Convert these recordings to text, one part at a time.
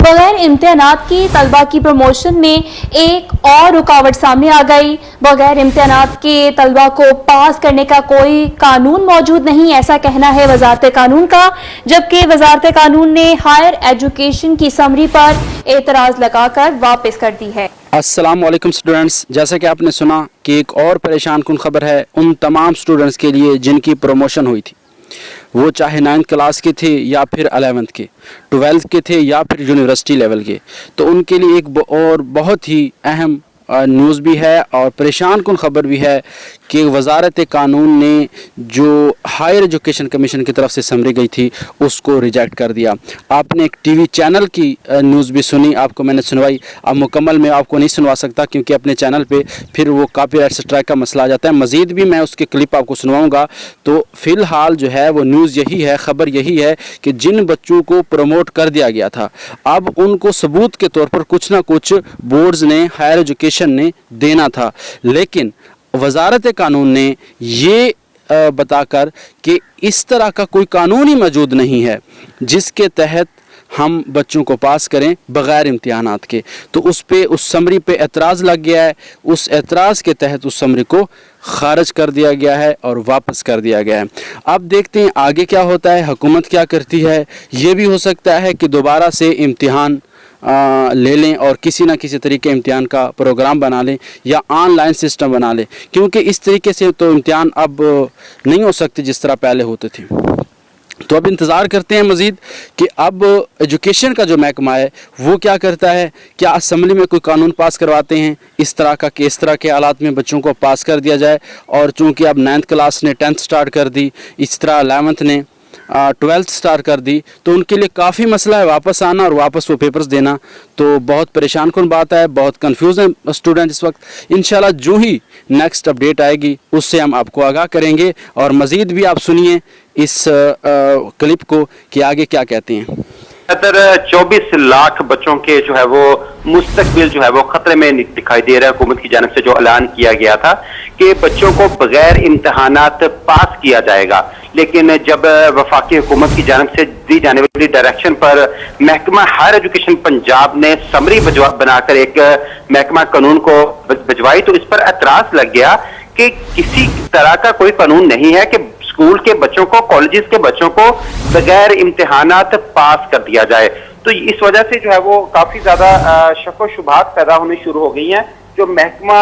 बगैर इम्तिहानात की तलबा की प्रमोशन में एक और रुकावट सामने आ गई। बगैर इम्तिहानात के तलबा को पास करने का कोई कानून मौजूद नहीं, ऐसा कहना है वजारत कानून का, जबकि वजारत कानून ने हायर एजुकेशन की समरी पर एतराज़ लगाकर वापस कर दी है। अस्सलाम वालेकुम स्टूडेंट्स, जैसा कि आपने सुना कि एक और परेशान कुन खबर है उन तमाम स्टूडेंट्स के लिए जिनकी प्रमोशन हुई थी, वो चाहे 9th क्लास के थे या फिर 11th के, 12th के थे या फिर यूनिवर्सिटी लेवल के। तो उनके लिए एक और बहुत ही अहम न्यूज़ भी है और परेशान कुन ख़बर भी है कि वजारत कानून ने जो हायर एजुकेशन कमीशन की तरफ से समरी गई थी उसको रिजेक्ट कर दिया। आपने एक टीवी चैनल की न्यूज़ भी सुनी, आपको मैंने सुनवाई। अब मुकम्मल मैं आपको नहीं सुनवा सकता क्योंकि अपने चैनल पे फिर वो कॉपीराइट स्ट्राइक का मसला आ जाता है। मज़ीद भी मैं उसके क्लिप आपको सुनवाऊँगा। तो फ़िलहाल जो है वो न्यूज़ यही है, ख़बर यही है कि जिन बच्चों को प्रमोट कर दिया गया था अब उनको सबूत के तौर पर कुछ ना कुछ बोर्ड्स ने, हायर एजुकेशन ने देना था, लेकिन वजारत कानून ने ये बताकर कि इस तरह का कोई कानून ही मौजूद नहीं है जिसके तहत हम बच्चों को पास करें बग़ैर इम्तिहानात के। तो उस समरी पे एतराज़ लग गया है। उस एतराज़ के तहत उस समरी को खारिज कर दिया गया है और वापस कर दिया गया है। अब देखते हैं आगे क्या होता है, हुकूमत क्या करती है। ये भी हो सकता है कि दोबारा से इम्तिहान ले लें और किसी ना किसी तरीके इम्तिहान का प्रोग्राम बना लें या ऑनलाइन सिस्टम बना लें, क्योंकि इस तरीके से तो इम्तिहान अब नहीं हो सकते जिस तरह पहले होते थे। तो अब इंतज़ार करते हैं मज़ीद कि अब एजुकेशन का जो महकमा है वो क्या करता है। क्या असम्बली में कोई कानून पास करवाते हैं इस तरह का कि इस तरह के हालात में बच्चों को पास कर दिया जाए। और चूँकि अब 9th क्लास ने 10th स्टार्ट कर दी, इस तरह 11th ने 12th स्टार्ट कर दी, तो उनके लिए काफ़ी मसला है वापस आना और वापस वो पेपर्स देना। तो बहुत परेशान कुन बात है, बहुत कंफ्यूज है स्टूडेंट इस वक्त। इंशाल्लाह जो ही नेक्स्ट अपडेट आएगी उससे हम आपको आगाह करेंगे और मज़ीद भी आप सुनिए इस क्लिप को कि आगे क्या कहते हैं। 24 लाख बच्चों के जो है वो मुस्तकबिल जो है वो खतरे में दिखाई दे रहा है। हुकूमत की जानिब से जो ऐलान किया गया था कि बच्चों को बगैर इम्तहानात पास किया जाएगा, लेकिन जब वफाकी हुकूमत की जानिब से दी जाने वाली डायरेक्शन पर महकमा हायर एजुकेशन पंजाब ने समरी बनाकर एक महकमा कानून को भिजवाई तो इस पर एतराज लग गया कि किसी तरह का कोई कानून नहीं है कि स्कूल के बच्चों को, कॉलेजेस के बच्चों को बगैर इम्तिहानात पास कर दिया जाए। तो इस वजह से जो है वो काफी ज्यादा शक व शुबहात पैदा होनी शुरू हो गई हैं। जो महकमा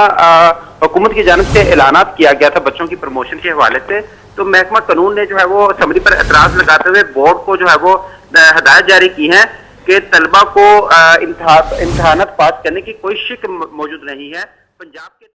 हुकूमत की जानिब से ऐलानात किया गया था बच्चों की प्रमोशन के हवाले से, तो महकमा कानून ने जो है वो समरी पर एतराज लगाते हुए बोर्ड को जो है वो हदायत जारी की है कि तलबा को इम्तिहानात पास करने की कोई शिक मौजूद नहीं है। पंजाब के